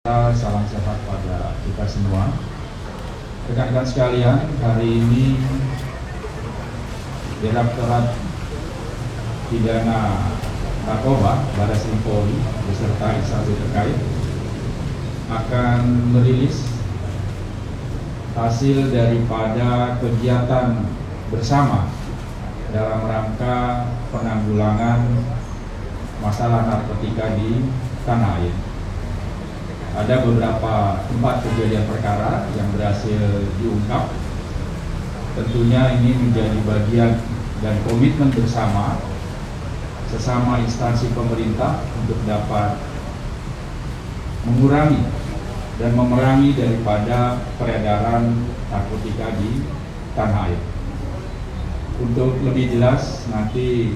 Salam sehat pada kita semua. Rekan-rekan sekalian, hari ini Direktorat Pidana Narkoba Barreskrim Polri beserta instansi terkait akan merilis hasil daripada kegiatan bersama dalam rangka penanggulangan masalah narkotika di tanah air. Ada beberapa tempat kejadian perkara yang berhasil diungkap. Tentunya ini menjadi bagian dan komitmen bersama sesama instansi pemerintah untuk dapat mengurangi dan memerangi daripada peredaran narkotika di tanah air. Untuk lebih jelas, nanti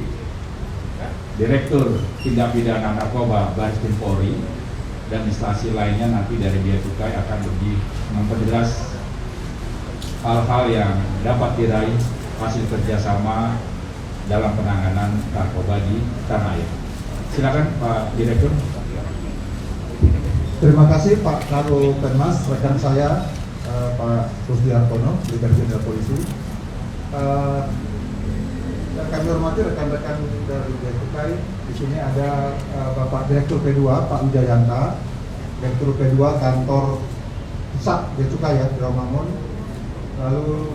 Direktur Tindak Pidana Narkoba Barreskrim Polri dan instansi lainnya nanti dari Bea Cukai akan lebih memperjelas hal-hal yang dapat diraih hasil kerjasama dalam penanganan narkoba di tanah air. Silakan Pak Direktur. Terima kasih Pak Karo Penmas, rekan saya Pak Rusdi Hartono, Brigadir Jenderal Polisi. Kami hormati rekan-rekan dari Bea Cukai. Di sini ada Bapak Direktur P2 Pak Wijayanta, Direktur P2 Kantor Pusat Bea Cukai ya di Rawamangun. Lalu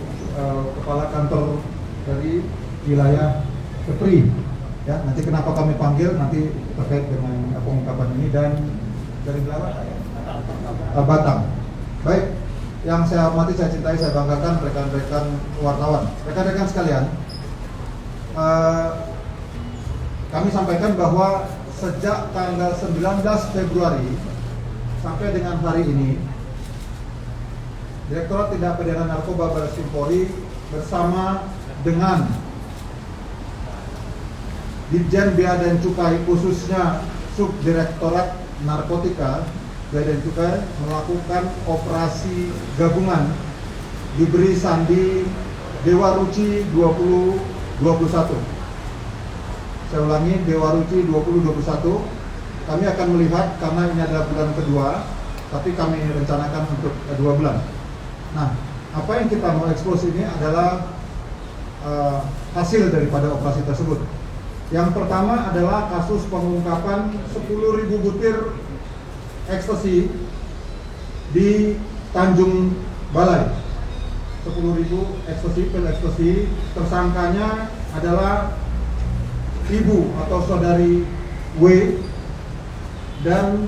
Kepala Kantor dari wilayah Kepri. Ya, nanti kenapa kami panggil nanti terkait dengan pengungkapan ini, dan dari Batang. Baik, yang saya hormati, saya cintai, saya banggakan rekan-rekan wartawan, rekan-rekan sekalian. Kami sampaikan bahwa sejak tanggal 19 Februari sampai dengan hari ini, Direktorat Tindak Pidana Narkoba Barreskrim Polri bersama dengan Ditjen Bea dan Cukai, khususnya Subdirektorat Narkotika Bea dan Cukai, melakukan operasi gabungan diberi sandi Dewa Ruci 2021. Saya ulangi, Dewa Ruci 2021. Kami akan melihat, karena ini adalah bulan kedua, tapi kami rencanakan untuk 2 bulan. Nah, apa yang kita mau ekspos ini adalah hasil daripada operasi tersebut. Yang pertama adalah kasus pengungkapan 10.000 butir ekstasi di Tanjung Balai. 10.000 ekstasi, pil ekstasi. Tersangkanya adalah ibu atau saudari W dan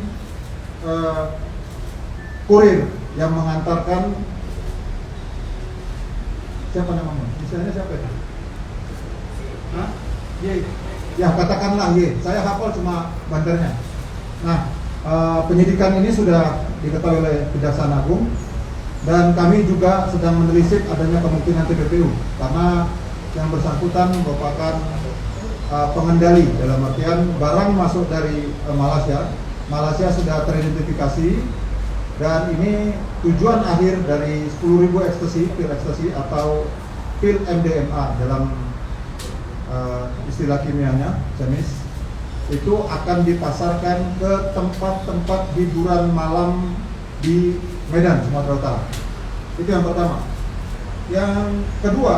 kurir yang mengantarkan. Siapa namanya? Misalnya siapa itu? Hah? Y. Ya, katakanlah Y. Saya hafal cuma bandarnya. Nah, penyidikan ini sudah diketahui oleh Kejaksaan Agung, dan kami juga sedang menelisik adanya kemungkinan TPPU karena yang bersangkutan merupakan pengendali, dalam artian barang masuk dari Malaysia sudah teridentifikasi, dan ini tujuan akhir dari 10.000 ekstasi, pil ekstasi atau pil MDMA dalam istilah kimianya, jenis itu akan dipasarkan ke tempat-tempat hiburan malam di Medan, Sumatera Utara. Itu yang pertama. Yang kedua,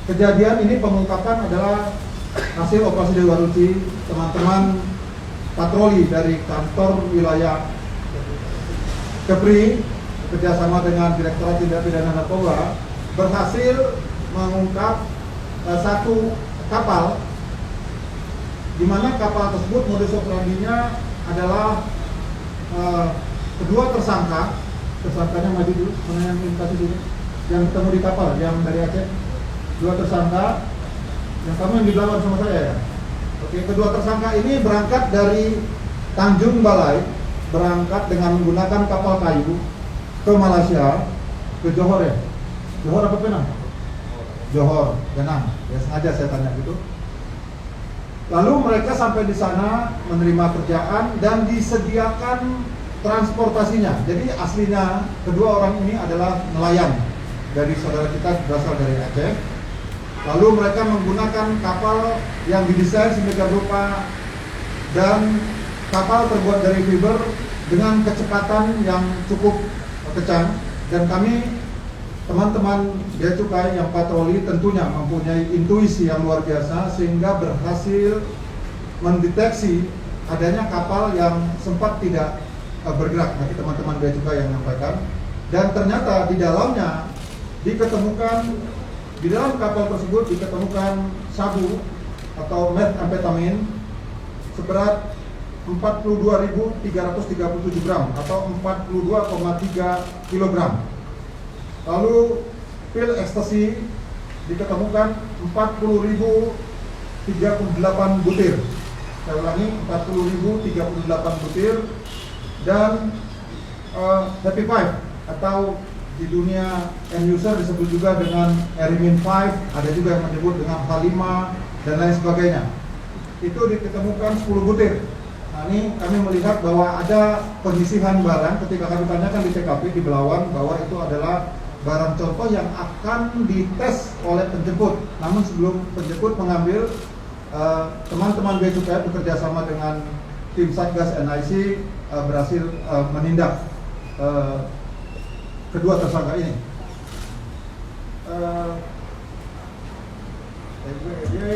kejadian ini pengungkapan adalah hasil operasi Dewa Ruci. Teman-teman patroli dari kantor wilayah Kepri kerjasama dengan Direktorat Tindak Pidana Narkoba berhasil mengungkap satu kapal, di mana kapal tersebut modus operandinya adalah kedua tersangkanya maju dulu, mana yang kasih dulu, yang ketemu di kapal, yang dari Aceh. Dua tersangka, yang kamu yang di belakang sama saya ya. Oke, kedua tersangka ini berangkat dari Tanjung Balai, berangkat dengan menggunakan kapal kayu ke Malaysia, ke Johor ya. Johor apa Penang? Johor, Penang. Ya, sengaja saya tanya gitu. Lalu mereka sampai di sana menerima kerjaan dan disediakan transportasinya. Jadi aslinya kedua orang ini adalah nelayan dari saudara kita, berasal dari Aceh. Lalu mereka menggunakan kapal yang didesain sedemikian rupa dan kapal terbuat dari fiber dengan kecepatan yang cukup kencang, dan kami teman-teman bea cukai yang patroli tentunya mempunyai intuisi yang luar biasa sehingga berhasil mendeteksi adanya kapal yang sempat tidak bergerak. Nanti teman-teman bea cukai yang menyampaikan. Dan ternyata di dalamnya di dalam kapal tersebut diketemukan sabu atau methamphetamine seberat 42.337 gram atau 42,3 kg. Lalu pil ekstasi diketemukan 40.038 butir. Saya ulangi, 40.038 butir. Dan Happy Five atau di dunia end user disebut juga dengan Erimin 5, ada juga yang menyebut dengan H5 dan lain sebagainya. Itu diketemukan 10 butir. Nah, ini kami melihat bahwa ada penyisihan barang ketika kami tanyakan di TKP di Belawan bahwa itu adalah barang contoh yang akan dites oleh penjemput. Namun sebelum penjemput mengambil, teman-teman bea cukai bekerja sama dengan tim Satgas NIC berhasil menindak kedua tersangka ini.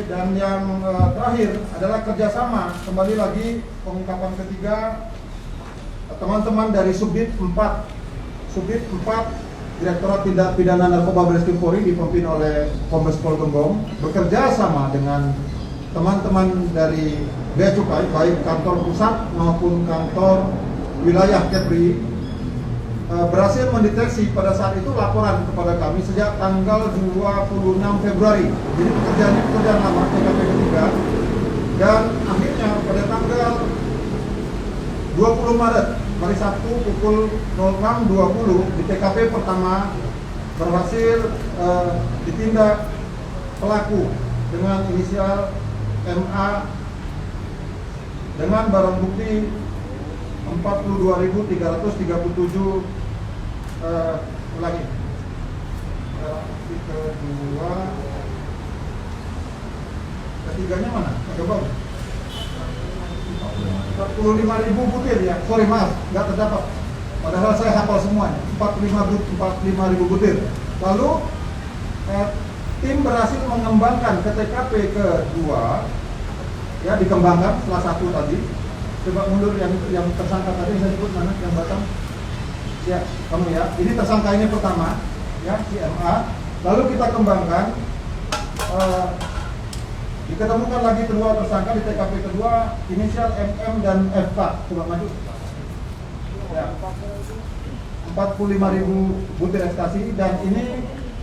Dan yang terakhir adalah kerjasama. Kembali lagi pengungkapan ketiga, teman-teman dari Subdit 4 Direktorat Tindak Pidana Narkoba Bareskrim Polri dipimpin oleh Kombes Pol Gembong bekerja sama dengan teman-teman dari bea cukai baik kantor pusat maupun kantor wilayah Kepri berhasil mendeteksi pada saat itu laporan kepada kami sejak tanggal 26 Februari. Jadi pekerjaan lama TKP ketiga, dan akhirnya pada tanggal 20 Maret hari Sabtu pukul 06.20 di TKP pertama berhasil ditindak pelaku dengan inisial MA dengan barang bukti 42.337 ulangi. Ketiganya mana? Coba. 45.000 butir ya. Sorry maaf, nggak terdapat. Padahal saya hafal semuanya. 45.000 butir. Lalu tim berhasil mengembangkan ke TKP kedua, ya dikembangkan setelah satu tadi. Coba mundur yang tersangka tadi saya sebut mana yang Batam? Ya, kamu ya. Ini tersangka ini pertama, ya si MA. Lalu kita kembangkan, diketemukan lagi kedua tersangka di TKP kedua, inisial MM dan FK. Coba maju. Ya. 45.000 butir ekstasi, dan ini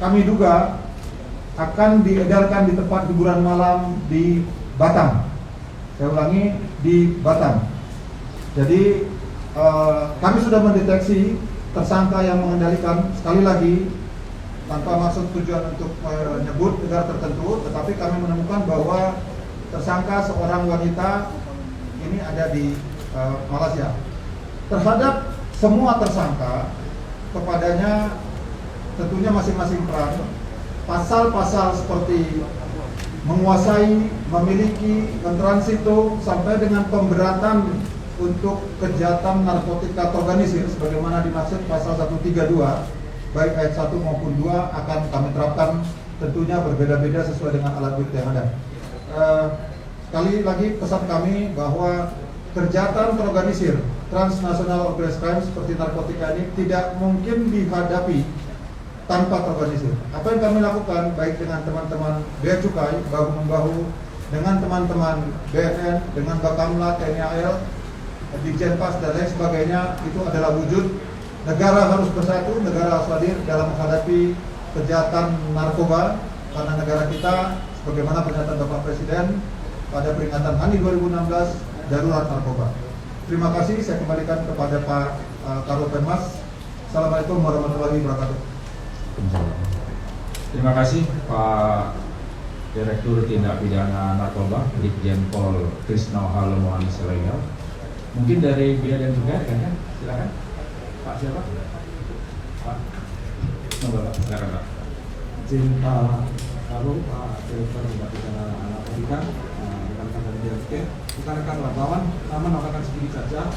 kami duga akan diedarkan di tempat hiburan malam di Batam. Saya ulangi, di Batam. Jadi kami sudah mendeteksi tersangka yang mengendalikan, sekali lagi tanpa maksud tujuan untuk menyebut negara tertentu, tetapi kami menemukan bahwa tersangka seorang wanita ini ada di Malaysia. Terhadap semua tersangka, kepadanya tentunya masing-masing peran. Pasal-pasal seperti menguasai, memiliki, mentransito, sampai dengan pemberatan untuk kejahatan narkotika terorganisir sebagaimana dimaksud pasal 132 baik ayat 1 maupun 2 akan kami terapkan, tentunya berbeda-beda sesuai dengan alat bukti yang ada. Sekali lagi pesan kami bahwa kejahatan terorganisir transnasional organized crime seperti narkotika ini tidak mungkin dihadapi tanpa terorganisir. Apa yang kami lakukan baik dengan teman-teman bea cukai bahu-membahu dengan teman-teman BNN, dengan Bakamla, TNI AL, Ditjenpas dan lain sebagainya, itu adalah wujud negara harus bersatu, negara harus hadir dalam menghadapi kejahatan narkoba, karena negara kita sebagaimana pernyataan Bapak Presiden pada peringatan HANI 2016 darurat narkoba. Terima kasih, saya kembalikan kepada Pak Karopenmas. Assalamualaikum warahmatullahi wabarakatuh. Terima kasih Pak Direktur Tindak Pidana Narkoba Brigjen Pol Krisna Halomohan Selengel. Mungkin dari Bea dan Cukai kan? Silakan. Pak siapa? Pak. Pak, silakan Pak. Izin Pak Karo, Pak Direktur Tindak Pidana Narkotika, rekan-rekan dari Bea Cukai. rekan-rekan wartawan, namun mengatakan sedikit saja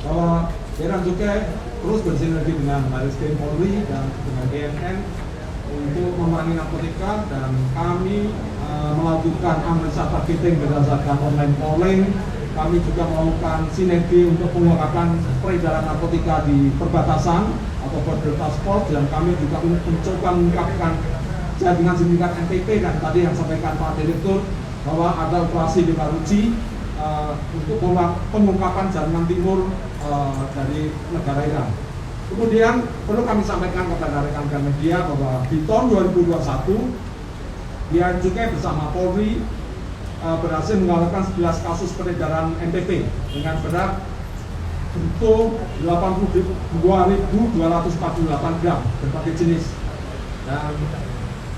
bahwa Bea dan Cukai terus bersinergi dengan Baris Krim Polri dan dengan BNN untuk memerangi narkotika, dan kami melakukan analisa targeting berdasarkan online polling. Kami juga melakukan sinergi untuk pengungkapan peredaran narkotika di perbatasan atau border task force, dan kami juga mencoba mengungkapkan jaringan sindikat NTP, dan tadi yang sampaikan Pak Direktur bahwa ada operasi di Baruci untuk pengungkapan jaringan timur dari negara Iran. Kemudian perlu kami sampaikan kepada rekan-rekan media bahwa di tahun 2021 Bea Cukai bersama Polri berhasil mengalahkan 11 kasus peredaran NTP dengan berat bruto 82.248 gram berbagai jenis. Dan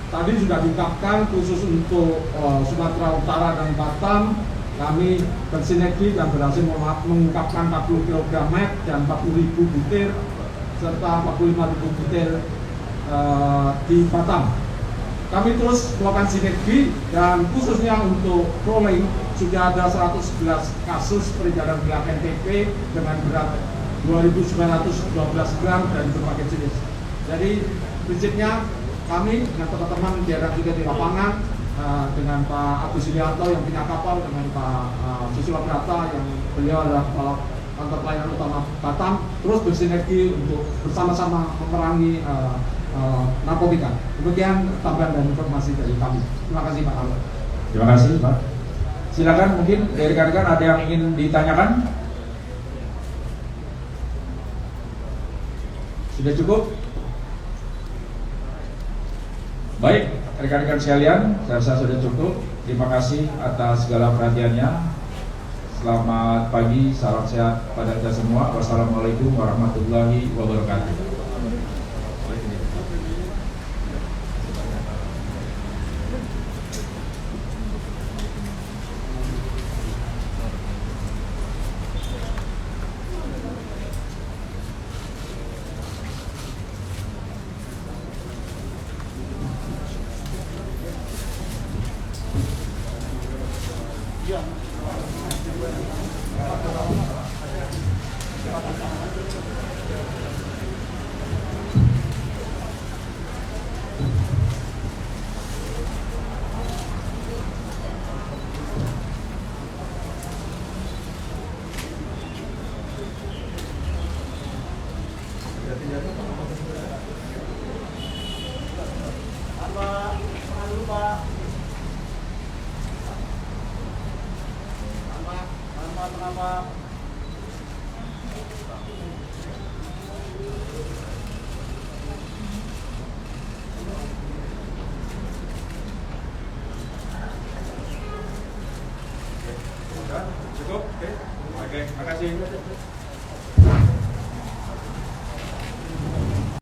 tadi sudah diungkapkan khusus untuk Sumatera Utara dan Batam, kami bersinergi dan berhasil mengungkapkan 40 kg meth dan 40.000 butir serta 45.000 butir di Batam. Kami terus melakukan sinergi, dan khususnya untuk rolling sudah ada 111 kasus peredaran gelap NTP dengan berat 2.912 gram dari berbagai jenis. Jadi prinsipnya kami dengan teman-teman di daerah juga di lapangan, dengan Pak Agus Ilianto yang punya kapal, dengan Pak Susilo Brata yang beliau adalah kepala kantor pelayanan utama Batam, terus bersinergi untuk bersama-sama memerangi narkotika. Demikian tambahan dan informasi dari kami. Terima kasih Pak Aldo. Terima kasih Pak. Silakan, mungkin dari rekan-rekan ada yang ingin ditanyakan? Sudah cukup? Baik, rekan-rekan sekalian, saya rasa sudah cukup. Terima kasih atas segala perhatiannya. Selamat pagi, salam sehat pada kita semua. Wassalamualaikum warahmatullahi wabarakatuh. Cukup? Oke, terima kasih.